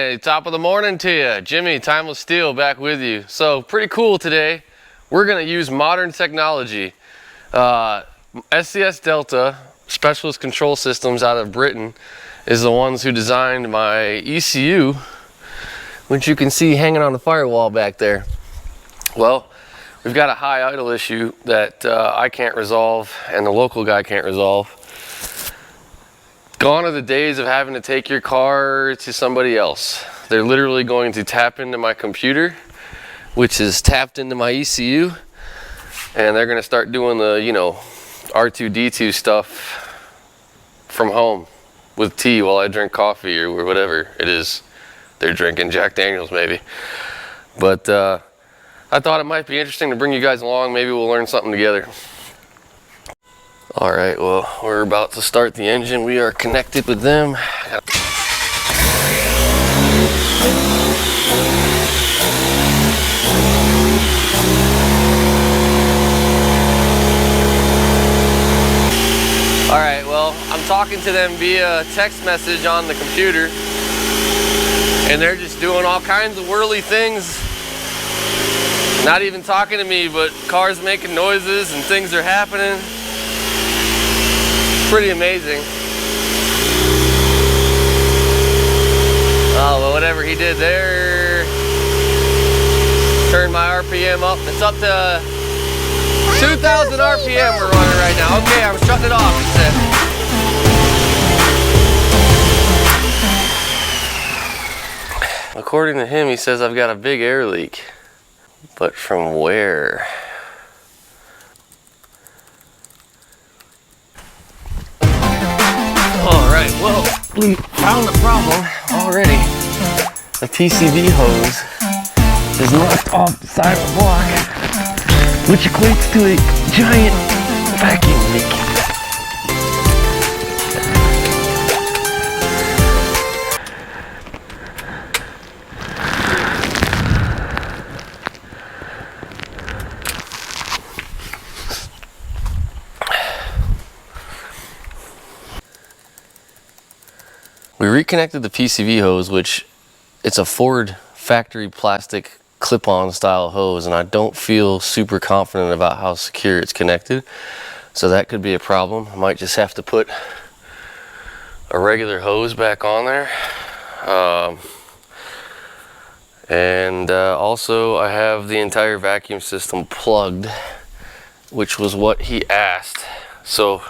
Hey, top of the morning to you. Jimmy, Timeless Steel back with you. So pretty cool today. We're gonna use modern technology. SCS Delta, Specialist Control Systems out of Britain, is the ones who designed my ECU, which you can see hanging on the firewall back there. Well, we've got a high idle issue that I can't resolve and the local guy can't resolve. Gone are the days of having to take your car to somebody else. They're literally going to tap into my computer, which is tapped into my ECU, and they're going to start doing the, R2-D2 stuff from home with tea while I drink coffee or whatever it is they're drinking, Jack Daniels maybe. But I thought it might be interesting to bring you guys along. Maybe we'll learn something together. All right, well, we're about to start the engine. We are connected with them. All right, well, I'm talking to them via text message on the computer, and they're just doing all kinds of whirly things. Not even talking to me, but cars making noises and things are happening. Pretty amazing. Oh, well, whatever he did there, turned my RPM up. It's up to 2,000 RPM we're running right now. Okay, I'm shutting it off, he said. According to him, he says I've got a big air leak. But from where? Alright, well, we found the problem already. The PCV hose is knocked off the side of the block, which equates to a giant vacuum leak. We reconnected the PCV hose, which it's a Ford factory plastic clip-on style hose, and I don't feel super confident about how secure it's connected, so that could be a problem. I might just have to put a regular hose back on there. Also I have the entire vacuum system plugged, which was what he asked. So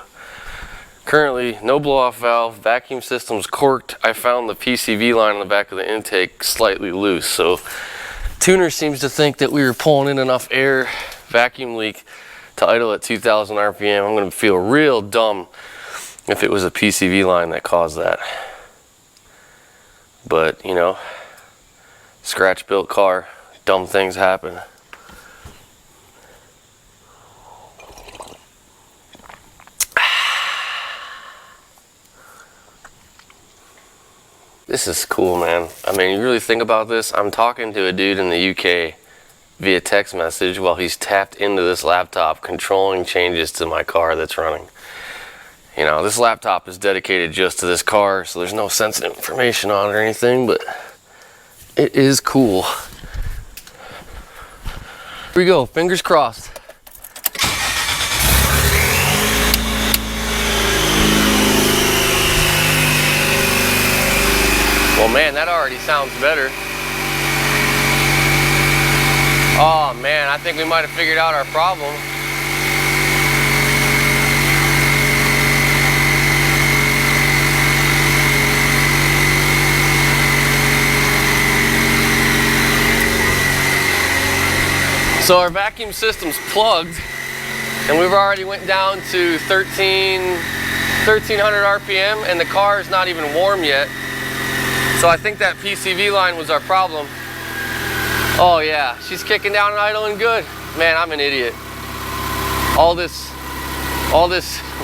currently, no blow-off valve, vacuum system's corked. I found the PCV line on the back of the intake slightly loose. So tuner seems to think that we were pulling in enough air, vacuum leak, to idle at 2,000 RPM. I'm gonna feel real dumb if it was a PCV line that caused that. But, scratch-built car, dumb things happen. This is cool, man. I mean, you really think about this. I'm talking to a dude in the UK via text message while he's tapped into this laptop controlling changes to my car that's running. This laptop is dedicated just to this car, so there's no sensitive information on it or anything, but it is cool. Here we go, fingers crossed. Well, man, that already sounds better. Oh man, I think we might have figured out our problem. So our vacuum system's plugged, and we've already went down to 1300 RPM, and the car is not even warm yet. So I think that PCV line was our problem. Oh yeah, she's kicking down and idling good. Man, I'm an idiot. All this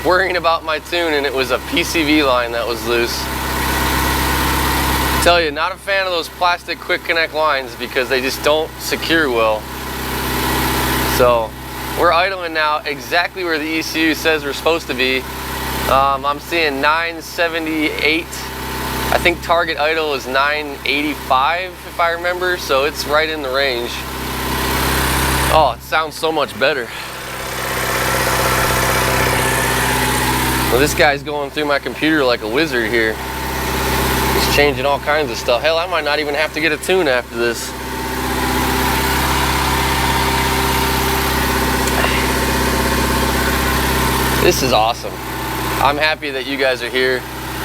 worrying about my tune, and it was a PCV line that was loose. I tell you, not a fan of those plastic quick connect lines because they just don't secure well. So we're idling now exactly where the ECU says we're supposed to be. I'm seeing 978 I think target idle is 985 if I remember, so it's right in the range. Oh, it sounds so much better. Well, this guy's going through my computer like a wizard here. He's changing all kinds of stuff. Hell, I might not even have to get a tune after this. This is awesome. I'm happy that you guys are here.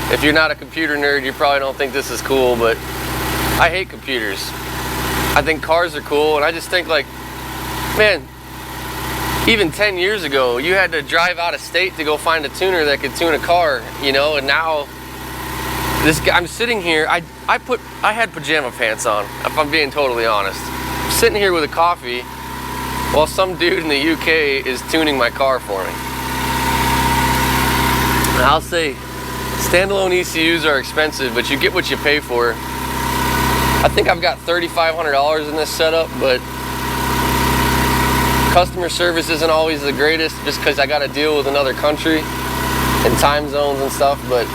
If you're not a computer nerd, you probably don't think this is cool, but I hate computers. I think cars are cool, and I just think like, man, even 10 years ago, you had to drive out of state to go find a tuner that could tune a car, you know, and now this guy, I'm sitting here, I had pajama pants on, if I'm being totally honest. I'm sitting here with a coffee while some dude in the UK is tuning my car for me. And I'll say, standalone ECUs are expensive, but you get what you pay for. I think I've got $3,500 in this setup, but customer service isn't always the greatest just because I got to deal with another country and time zones and stuff. But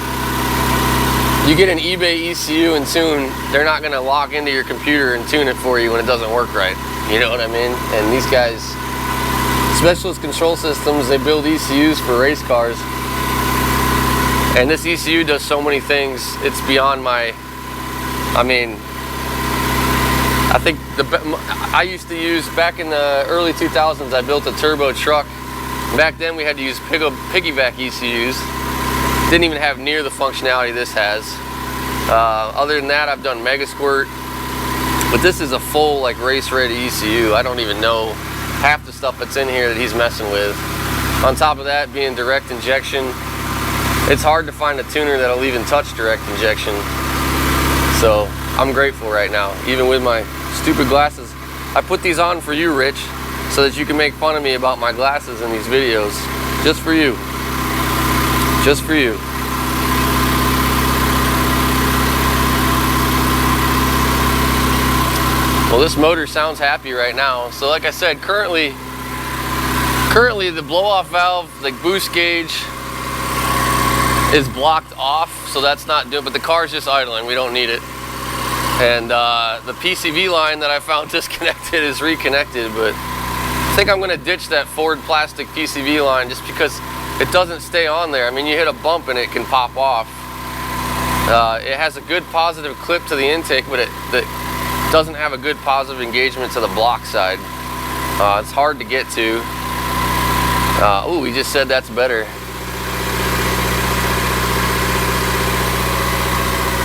you get an eBay ECU and tune, they're not going to log into your computer and tune it for you when it doesn't work right. You know what I mean? And these guys, Specialist Control Systems, they build ECUs for race cars. And this ECU does so many things, it's beyond my, I mean, I think I used to use, back in the early 2000s, I built a turbo truck. Back then we had to use piggyback ECUs. Didn't even have near the functionality this has. Other than that, I've done Mega Squirt. But this is a full, like, race-ready ECU. I don't even know half the stuff that's in here that he's messing with. On top of that, being direct injection, it's hard to find a tuner that'll even touch direct injection. So I'm grateful right now, even with my stupid glasses. I put these on for you, Rich, so that you can make fun of me about my glasses in these videos. Just for you. Just for you. Well, this motor sounds happy right now. So like I said, currently the blow-off valve, the boost gauge, is blocked off, so that's not doing, but the car's just idling, we don't need it. And the PCV line that I found disconnected is reconnected, but I think I'm gonna ditch that Ford plastic PCV line just because it doesn't stay on there. I mean, you hit a bump and it can pop off. It has a good positive clip to the intake, but it doesn't have a good positive engagement to the block side. It's hard to get to. Oh, we just said that's better.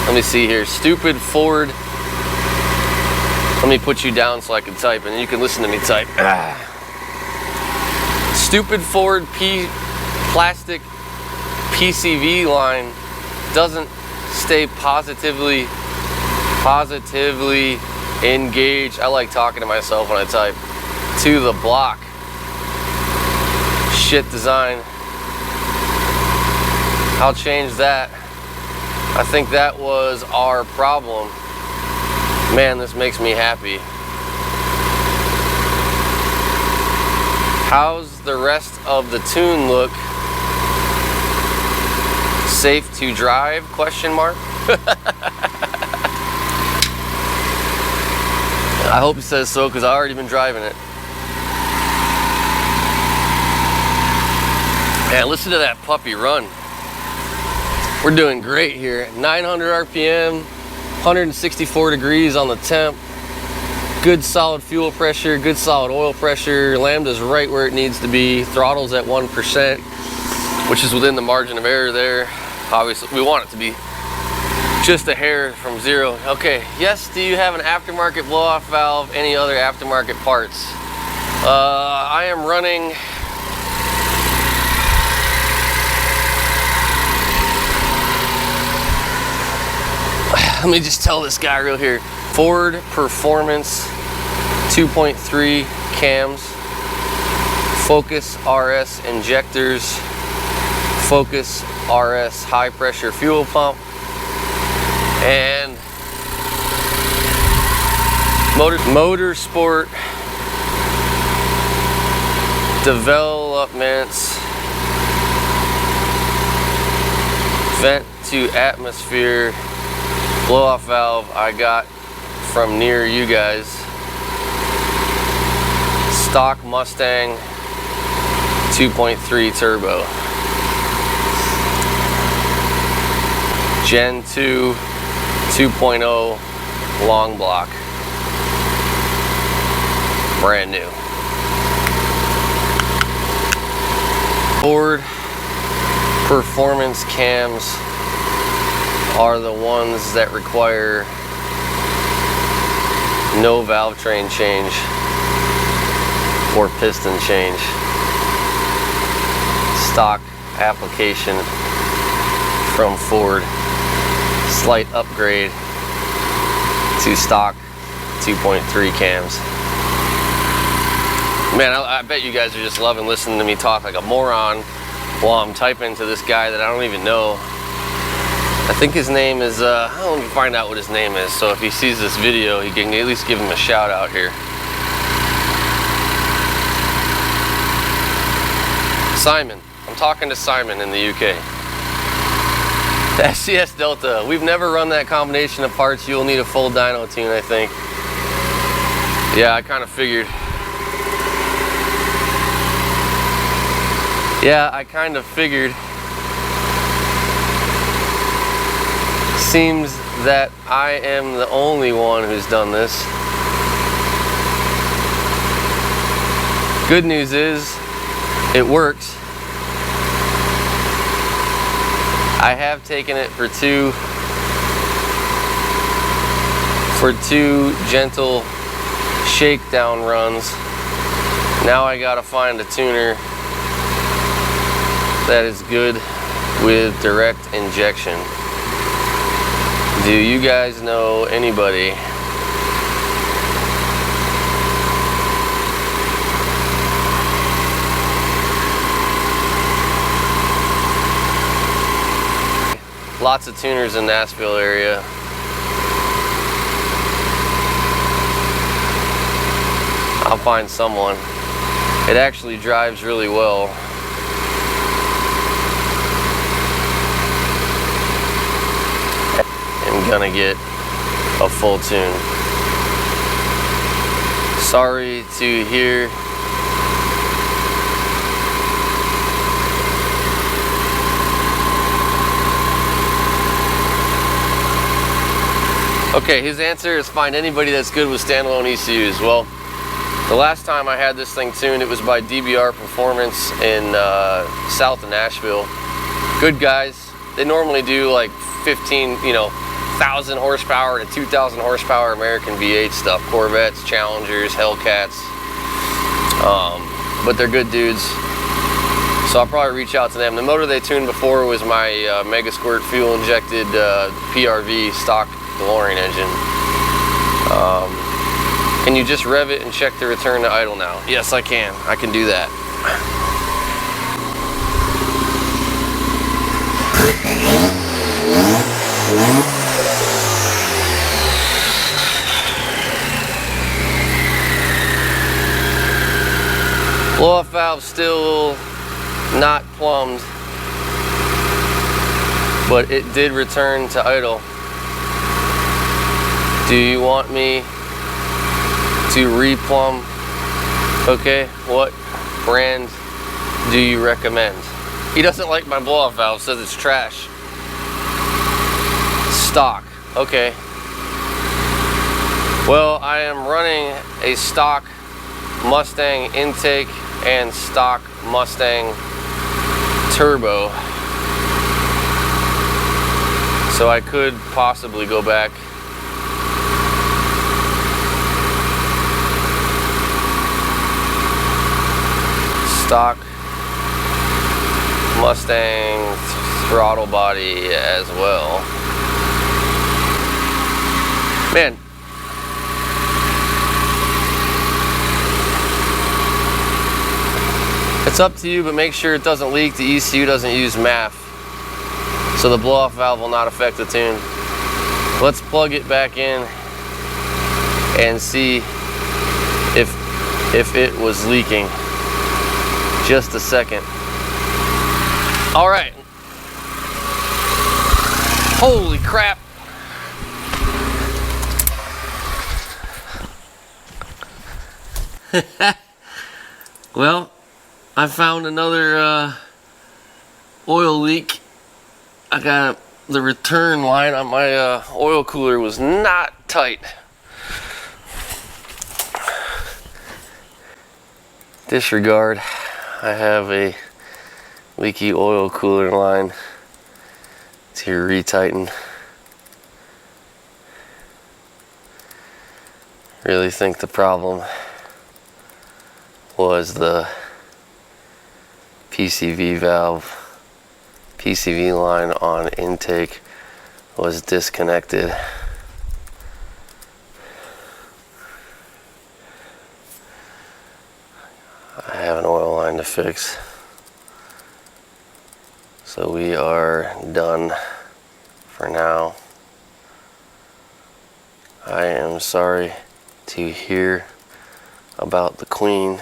Let me see here. Stupid Ford. Let me put you down so I can type and you can listen to me type. Stupid Ford plastic PCV line doesn't stay positively engaged. I like talking to myself when I type. To the block. Shit design. I'll change that. I think that was our problem. Man, this makes me happy. How's the rest of the tune look? Safe to drive? Question mark. I hope it says so because I've already been driving it. Man, listen to that puppy run. We're doing great here. 900 RPM, 164 degrees on the temp. Good solid fuel pressure, good solid oil pressure. Lambda's right where it needs to be. Throttle's at 1%, which is within the margin of error there. Obviously, we want it to be just a hair from zero. Okay, yes, do you have an aftermarket blow-off valve? Any other aftermarket parts? I am running let me just tell this guy real here. Ford Performance 2.3 cams, Focus RS injectors, Focus RS high pressure fuel pump, and Motorsport developments, vent to atmosphere Blow-off valve I got from near you guys. Stock Mustang 2.3 turbo. Gen 2 2.0 long block. Brand new. Ford performance cams are the ones that require no valve train change or piston change. Stock application from Ford. Slight upgrade to stock 2.3 cams. Man, I bet you guys are just loving listening to me talk like a moron while I'm typing to this guy that I don't even know. I think his name is, let me find out what his name is, so if he sees this video, he can at least give him a shout out here. Simon. I'm talking to Simon in the UK. The SCS Delta. We've never run that combination of parts. You'll need a full dyno tune, I think. Yeah, I kind of figured. Yeah, I kind of figured. Seems that I am the only one who's done this. Good news is, it works. I have taken it for two gentle shakedown runs. Now I gotta find a tuner that is good with direct injection. Do you guys know anybody? Lots of tuners in Nashville area. I'll find someone. It actually drives really well. I'm gonna get a full tune. Sorry to hear. Okay, his answer is find anybody that's good with standalone ECUs. Well, the last time I had this thing tuned, it was by DBR Performance in south of Nashville. Good guys. They normally do like 1,000 horsepower to 2,000 horsepower American V8 stuff. Corvettes, Challengers, Hellcats. But they're good dudes. So I'll probably reach out to them. The motor they tuned before was my Mega Squirt fuel injected PRV stock DeLorean engine. Can you just rev it and check the return to idle now? Yes, I can. I can do that. Blow-off valve still not plumbed, but it did return to idle. Do you want me to replumb? Okay, what brand do you recommend? He doesn't like my blow-off valve, says it's trash. Stock, okay. Well, I am running a stock Mustang intake and stock Mustang turbo, so I could possibly go back stock Mustang throttle body as well. Man, it's up to you, but make sure it doesn't leak. The ECU doesn't use MAF, so the blow-off valve will not affect the tune. Let's plug it back in and see if it was leaking. Just a second. All right. Holy crap. Well, I found another oil leak. I got the return line on my oil cooler was not tight. Disregard. I have a leaky oil cooler line to retighten. Really think the problem was the PCV valve. PCV line on intake was disconnected. I have an oil line to fix. So we are done for now. I am sorry to hear about the Queen.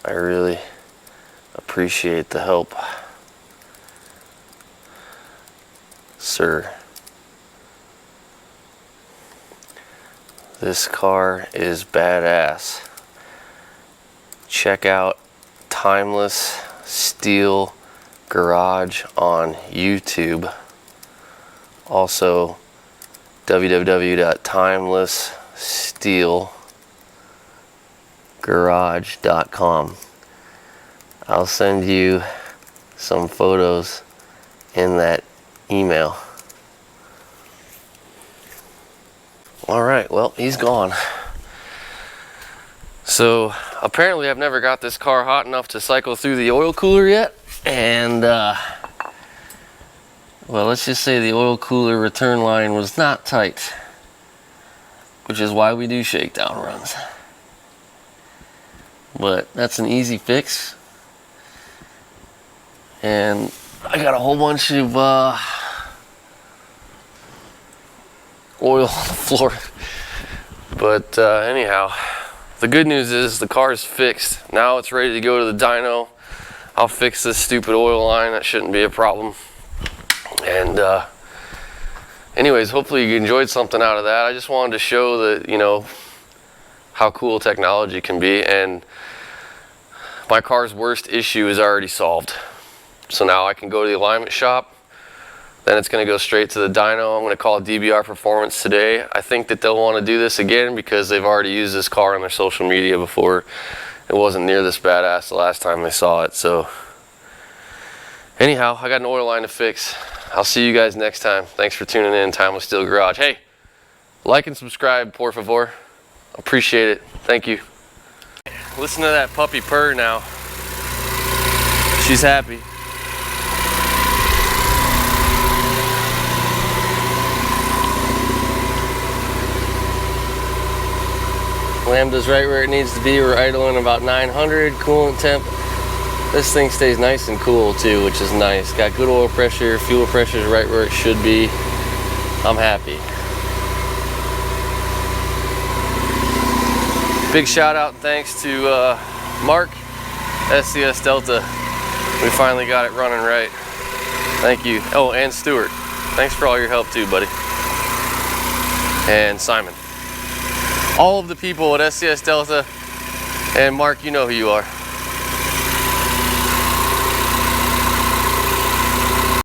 I really appreciate the help, sir. This car is badass. Check out Timeless Steel Garage on YouTube. Also www.timelesssteelgarage.com. I'll send you some photos in that email. Alright, well, he's gone. So apparently I've never got this car hot enough to cycle through the oil cooler yet, and well, let's just say the oil cooler return line was not tight, which is why we do shakedown runs. But that's an easy fix, and I got a whole bunch of oil on the floor. But anyhow, the good news is the car is fixed. Now it's ready to go to the dyno. I'll fix this stupid oil line. That shouldn't be a problem. And anyways, hopefully you enjoyed something out of that. I just wanted to show that, you know, how cool technology can be. And my car's worst issue is already solved. So now I can go to the alignment shop. Then it's going to go straight to the dyno. I'm going to call DBR Performance today. I think that they'll want to do this again because they've already used this car on their social media before. It wasn't near this badass the last time they saw it. So anyhow, I got an oil line to fix. I'll see you guys next time. Thanks for tuning in. Timeless Steel Garage. Hey, like and subscribe, por favor. Appreciate it. Thank you. Listen to that puppy purr now. She's happy. Lambda's right where it needs to be. We're idling about 900. Coolant temp. This thing stays nice and cool too, which is nice. Got good oil pressure. Fuel pressure is right where it should be. I'm happy. Big shout out and thanks to Mark, SCS Delta. We finally got it running right. Thank you. Oh, and Stuart. Thanks for all your help too, buddy. And Simon. All of the people at SCS Delta and Mark, you know who you are.